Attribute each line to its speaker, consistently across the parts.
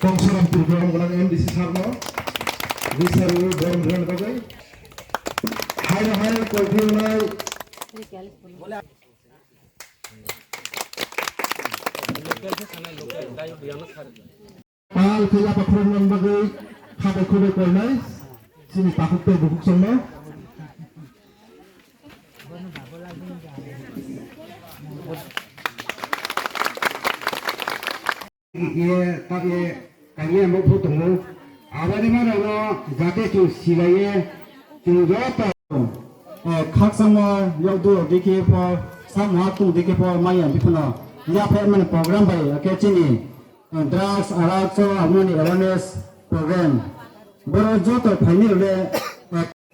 Speaker 1: Kongsaram program golang MDC sarno bisaru borom dhran bagai hai kolthunai pal kila pakhron bagai khabe khube kolnai sini pakuk te bukuk songno kanye mo photongo abadi mara no jate chu silaye chu jota khaksama yaudo dikhe po samha tu dikhe po maya bipna ya phe man program bai ke chini drugs aracho amoni awareness program boro joto phaini le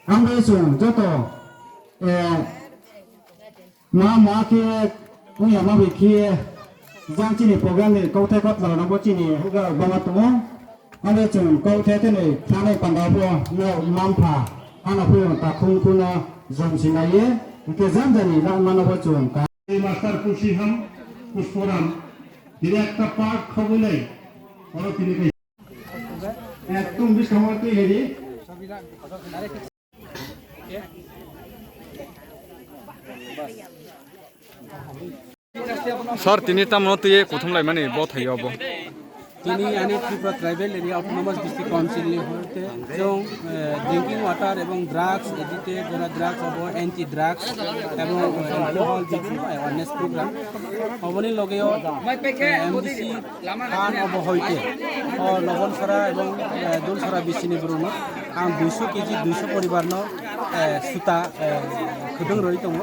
Speaker 1: amre chu joto ma ke puya ma bi khie giang chini program ni kau thai kot la na bo chini huga bama tumo ane chung kau thai te nei thane panda bo no mampha ana phu ta khung kuna jom sinaye ke jam jani la mana bo chung ka master pushiham pushporam dire ekta part khobulei oro tini kai ekdom bis khamar tu heri
Speaker 2: sir तिनिटा मन तुये कोथमलाय माने ब थायो
Speaker 3: তিনি আনি Tripura tribal area autonomous district council হতে जों ড্রিঙ্কিং ওয়াটার এবং ড্রাগস এদিকে যারা ড্রাগস হব এন্টি ড্রাগস এবং অ্যালকোহল বিক্রি অ্যাওয়ারনেস প্রোগ্রাম হবনি লগেও এমডিসি খান হব হইতে লবণ সরা এবং দোল সরা বিচিনি ব্রুন আं 200 কেজি 200 পরিবারনো সুতা খুদং রই দङ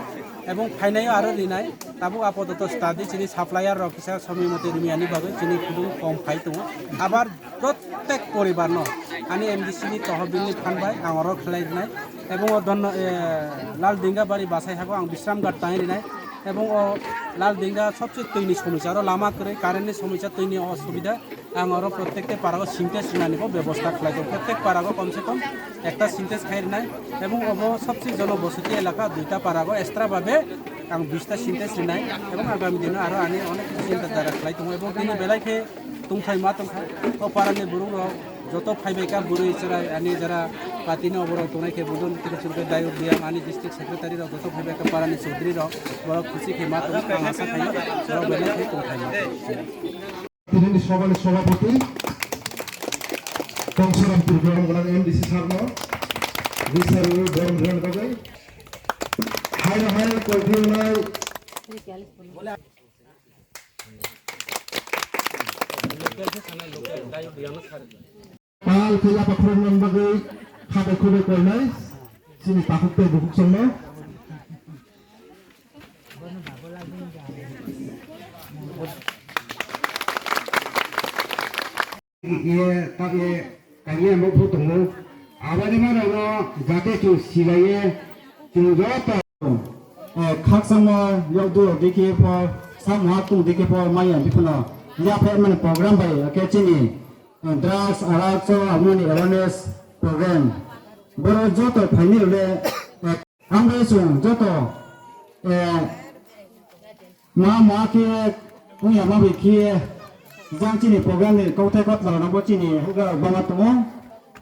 Speaker 3: এবং ফাইনাই আরো লিনাই তাবো আপাতত স্টাডি চিনি সাপ্লায়ার রকিসা সময় মতে রুমিয়ানি ভাবে চিনি খুদুং কম ফাই দङ আবার প্রত্যেক পরিবার ন আনি এমডিসি নি তহবিল নি ফানবাই আঙর খেলাইনাই এবং লাল ডিঙ্গা বাড়ি বাসাই হাগো আं বিশ্রাম গাট তাই লিনাই এবং লাল ডিঙ্গা সবচেয়ে তৈনি সমস্যা আর লামা করে কারেন্টের সমস্যা তৈনি অসুবিধা আঙর প্রত্যেকটা পারাগো সিনটেক্স লিনানিবো ব্যবস্থা খাইতো প্রত্যেক পারাগো কমসে কম একটা সিনটেক্স খাই নাই এবং সবচেয়ে জনবসতি এলাকা দুইটা পারাগো এক্সট্রা ভাবে आं 20টা সিনটেক্স লিনাই এবং আগামী দিনে আরো আনি অনেক চিন্তা দ্বারা খাইতো এবং দিনে বেলাইকে তুমথাই মা তুমথাই ও পারানি বুরুং যত ফাইবেকা বুরু ইছরা আনি যারা পাতিনি অবর তোনাইকে বুদন তিরুচুরকে দায়ু দিয়া আনি ডিস্ট্রিক্ট সেক্রেটারি র যত ফাইবেকা পারানি চৌধুরী র বড় খুশি কে মা তুম আশা খাই বড় বেলাইকে তুমথাই
Speaker 1: তিনি সভাপতি সভাপতি কংসারাম program golang MDC sarno bisaru borom dhran bagai hai kolthunai pal kila pakhron bagai khabe khube kolnai sini pakuk te bukuk songno kanye mo photongo abadi mara no jate chu silaye chu jota khaksama yaudo dikhe po samha tu dikhe po maya bipna ya phe man program bai ke chini drugs aracho amoni awareness program boro joto phaini le amre chung joto ma ke puya ma bi khie giang chini program ni kau thai kot la na bo chini huga bama tumo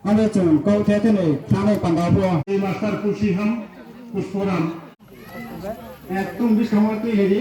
Speaker 1: ane chung kau thai te nei thane panda bo master pushiham pushporam ekdom bis khamar tu heri